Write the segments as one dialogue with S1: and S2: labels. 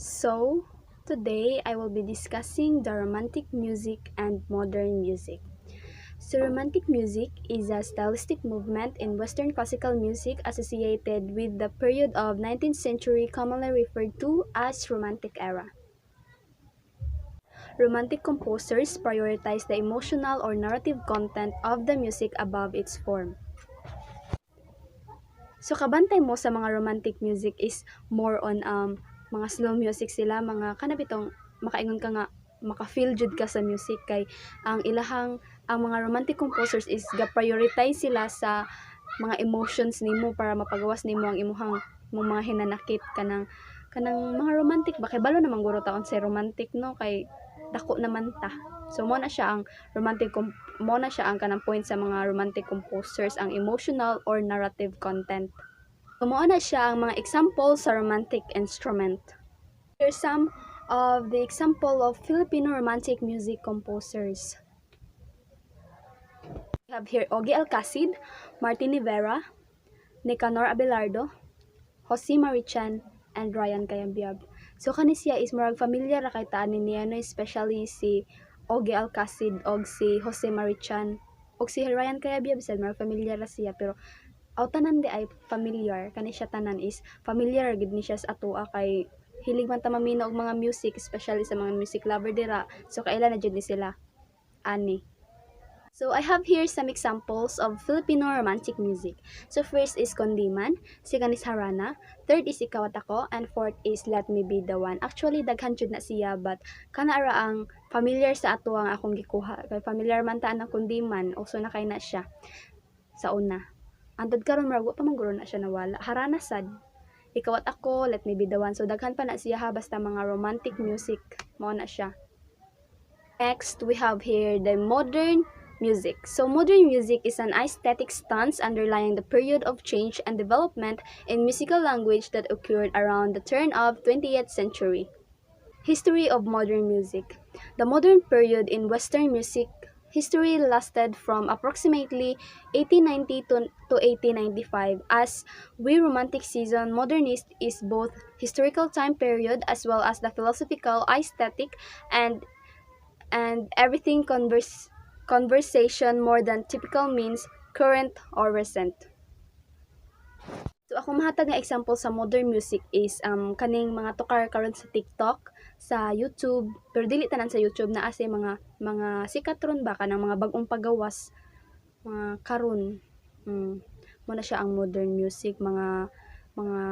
S1: So, today I will be discussing the romantic music and modern music. So, romantic music is a stylistic movement in Western classical music associated with the period of 19th century commonly referred to as Romantic era. Romantic composers prioritize the emotional or narrative content of the music above its form. So kabantay mo sa mga romantic music is more on mga slow music sila, mga kanabitong makaingon ka nga maka-feel jud ka sa music kay ang mga romantic composers is ga-prioritize sila sa mga emotions nimo para mapagawas nimo ang imong mga hinanakit kanang mga romantic ba kay balo naman guro taon sa romantic no kay dako naman ta. So mo na siya ang kanang point sa mga romantic composers ang emotional or narrative content. So mo na siya ang mga example sa romantic instrument. Here's some of the example of Filipino romantic music composers. We have here Ogie Alcacid, Martin Rivera, Nicanor Abelardo, Jose Marichan, and Ryan Cayabyab. So kani siya is murag familiar ra kay taan niya no, especially si Ogie Alcacid og si Jose Marichan og si Ryan Cayabyab sad murag familiar ra siya pero tanan di ay familiar kani siya tanan is familiar gid ni siya sa atoa kay hilig man ta mamino og mga music especially sa mga music lover dira so kailan na jud ni sila ani. So I have here some examples of Filipino romantic music. So first is Kondiman, second is Harana, third is Ikaw at Ako, and fourth is Let Me Be the One. Actually daghan jud na siya but kana ra ang familiar sa ato ang akong gikuha. Kay familiar man ta ang Kondiman, also na kay na siya sa una. Antod karon murag wa pa man guro na siya nawala. Harana sad. Ikaw at Ako, Let Me Be the One. So daghan pa na siya ha basta mga romantic music mao na siya. Next, we have here the modern music. So modern music is an aesthetic stance underlying the period of change and development in musical language that occurred around the turn of 20th century. History of modern music. The modern period in Western music history lasted from approximately 1890 to 1895. As we romantic season, modernist is both historical time period as well as the philosophical, aesthetic, and everything conversation more than typical means current or recent. So ako mahatag nga example sa modern music is kaning mga tukar karon sa TikTok, sa YouTube, pero dili tanan sa YouTube na asa mga sikat ron ba kanang mga bag-ong pagawas mga karon. Mo na siya ang modern music mga mga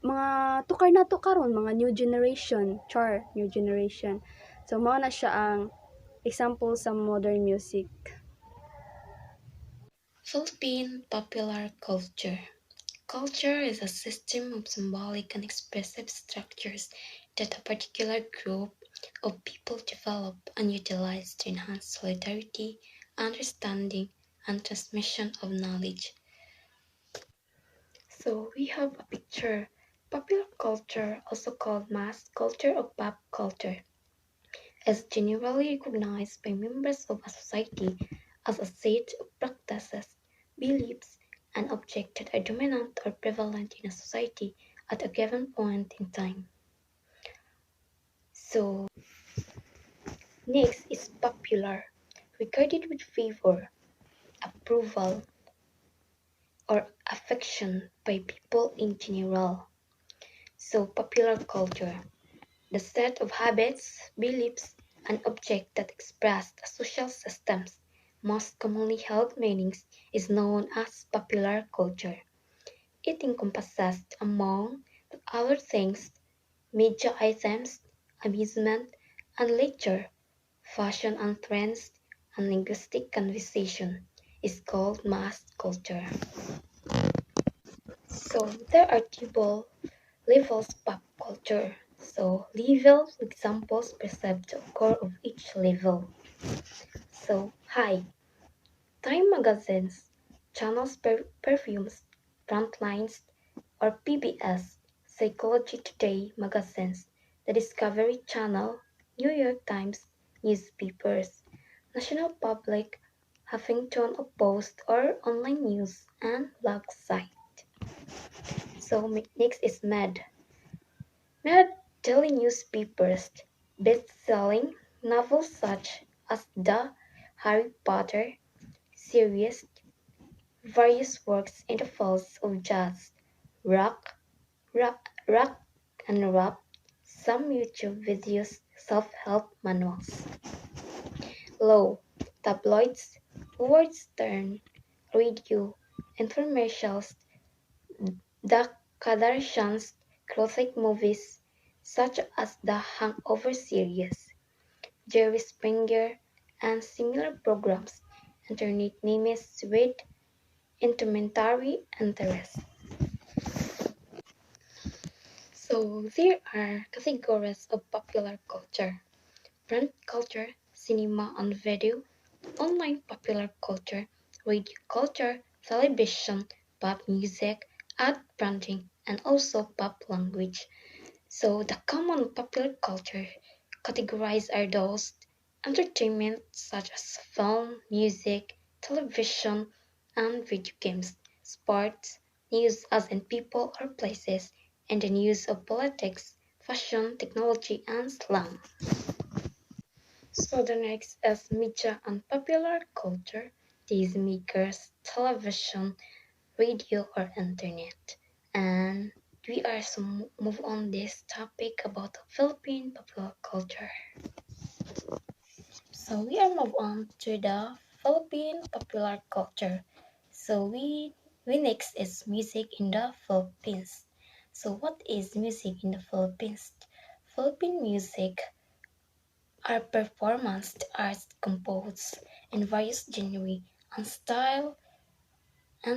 S1: mga tukar na to karon mga new generation. So mao na siya ang example sa modern music.
S2: Philippine popular culture. Culture is a system of symbolic and expressive structures that a particular group of people develop and utilize to enhance solidarity, understanding, and transmission of knowledge. So we have a picture. Popular culture, also called mass culture or pop culture, is generally recognized by members of a society as a set of practices, beliefs, and objects that are dominant or prevalent in a society at a given point in time. So, next is popular, regarded with favor, approval, or affection by people in general. So, popular culture, the set of habits, beliefs, and objects that express the social systems most commonly held meanings is known as popular culture. It encompasses, among other things, media items, amusement and literature, fashion and trends, and linguistic conversation is called mass culture. So there are double levels pop culture. So level examples perceived to occur of each level. So high Time magazines, Channels Perfumes, Frontlines, or PBS, Psychology Today magazines, the Discovery Channel, New York Times, newspapers, National Public, Huffington Post or online news, and blog site. So next is Med. Made daily newspapers, best-selling novels such as the Harry Potter series, various works in the fields of jazz, rock and rap, some YouTube videos, self-help manuals. Low, tabloids, Western radio, infomercials, the Kardashians, classic movies such as the Hangover series, Jerry Springer, and similar programs, internet memes with intermentary interest. So there are categories of popular culture: print culture, cinema and video, online popular culture, radio culture, television, pop music, art printing, and also pop language. So the common popular culture categories are those entertainment such as film, music, television, and video games, sports, news as in people or places, and the news of politics, fashion, technology, and slang. So the next is media and popular culture. These makers, television, radio, or internet. And we are so move on this topic about the Philippine popular culture. So we are move on to the Philippine popular culture. So we next is music in the Philippines. So what is music in the Philippines? Philippine music are performance arts composed in various genres and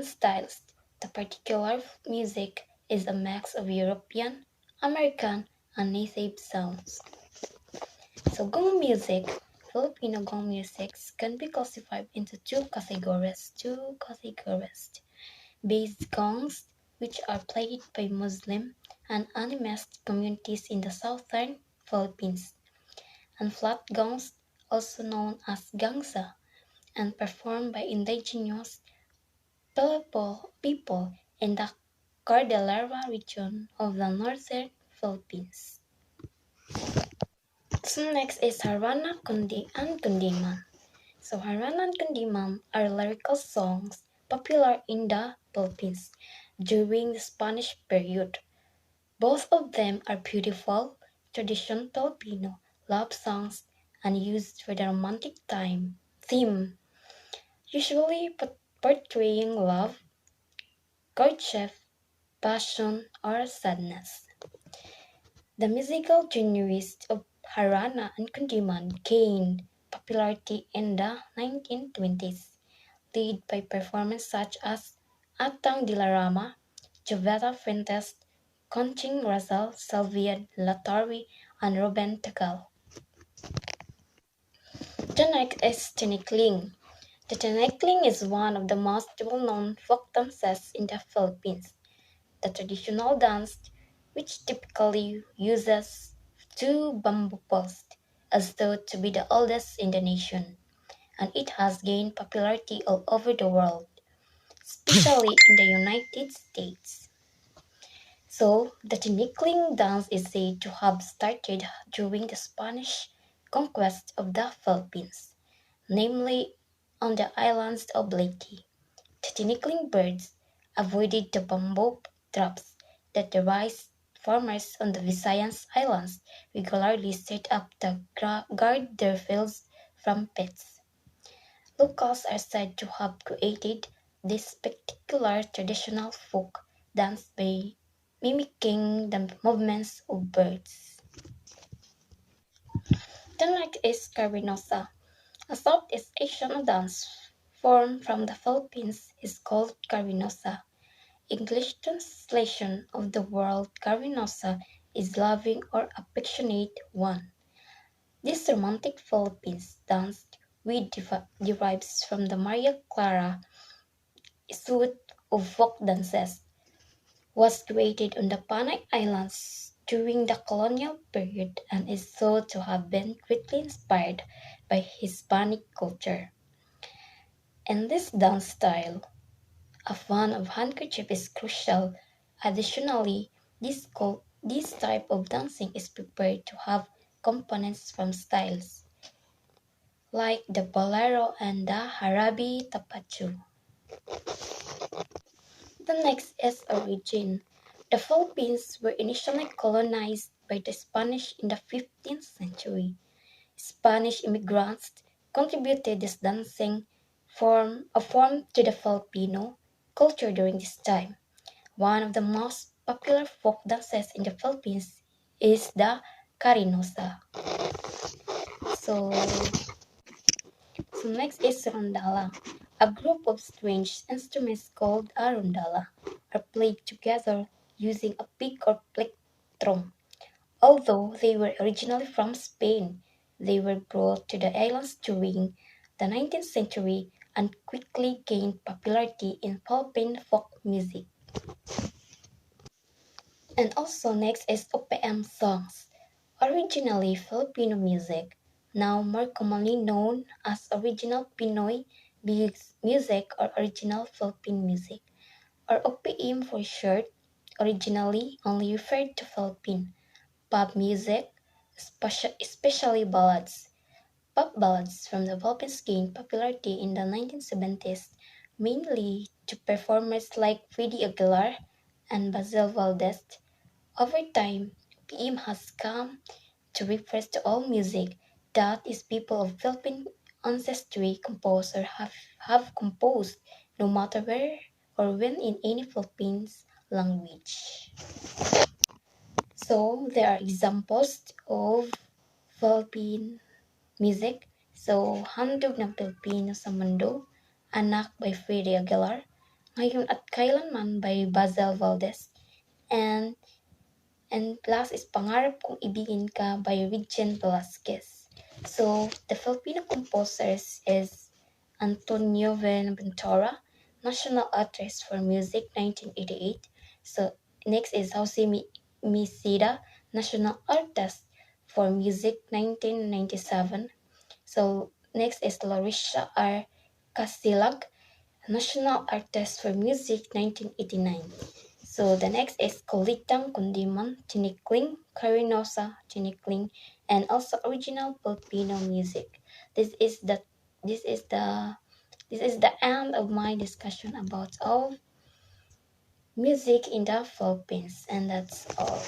S2: styles. The particular music is a mix of European, American, and native sounds. So gong music, Filipino gong music can be classified into two categories. Bass gongs, which are played by Muslim and animist communities in the southern Philippines, and flat gongs, also known as gangsa, and performed by indigenous people in the Cordillera region of the northern Philippines. So next is Harana Kundi and Kundiman. So Harana and Kundiman are lyrical songs popular in the Philippines during the Spanish period. Both of them are beautiful, traditional Filipino love songs and used for the romantic theme, usually portraying love, courtship, passion, or sadness. The musical genres of Harana and Kundiman gained popularity in the 1920s, led by performers such as Atang Dilarama, Joveta Fuentes, Conching Razal, Sylvia de la Torre, and Ruben Tagal. The next is Tinikling. The Tinikling is one of the most well-known folk dances in the Philippines. The traditional dance, which typically uses two bamboo poles, is thought to be the oldest in the nation, and it has gained popularity all over the world, especially in the United States. So, the tinikling dance is said to have started during the Spanish conquest of the Philippines, namely on the islands of Leyte. The tinikling birds avoided the bamboo traps that the rice farmers on the Visayas Islands regularly set up to guard their fields from pests. Locals are said to have created this spectacular traditional folk dance by mimicking the movements of birds. The next is Carinosa. A Southeast Asian dance form from the Philippines is called Carinosa. English translation of the word Carinosa is loving or affectionate one. This romantic Philippines dance, which derives from the Maria Clara suite of folk dances, was created on the Panay Islands during the colonial period and is thought to have been greatly inspired by Hispanic culture. In this dance style, a fan of handkerchief is crucial. Additionally, this This type of dancing is prepared to have components from styles like the bolero and the harabi tapachu. The next is origin. The Philippines were initially colonized by the Spanish in the 15th century. Spanish immigrants contributed this dancing form to the Filipino culture during this time. One of the most popular folk dances in the Philippines is the Carinosa. So, so next is rondalla. A group of strange instruments called a rondalla are played together using a pick or plectrum. Although they were originally from Spain, they were brought to the islands during the 19th century and quickly gained popularity in Philippine folk music. And also next is OPM songs, originally Filipino music, now more commonly known as original Pinoy music or original Philippine music, or OPM for short, originally only referred to Philippine pop music, especially ballads. Pop ballads from the Philippines gained popularity in the 1970s, mainly to performers like Freddie Aguilar and Basil Valdez. Over time, PM has come to refer to all music that is people of Philippine ancestry compose or have composed, no matter where or when in any Philippines language. So there are examples of Philippine music. So, Handog ng Pilipino sa Mundo, Anak by Freddie Aguilar, Ngayon at Kailanman by Basil Valdez, and last is Pangarap Kong Ibigin Ka by Regine Velasquez. So, the Filipino composers is Antonio Buenaventura, National Artist for Music 1988. So, next is Jose Misida, National Artist for Music 1997. So, next is Larisha R. Casilag, National Artist for Music 1989. So the next is Kulitang Kundiman, Tinikling, Carinosa, Tinikling, and also original Filipino music. This is the this is the this is the end of my discussion about all music in the Philippines, and that's all.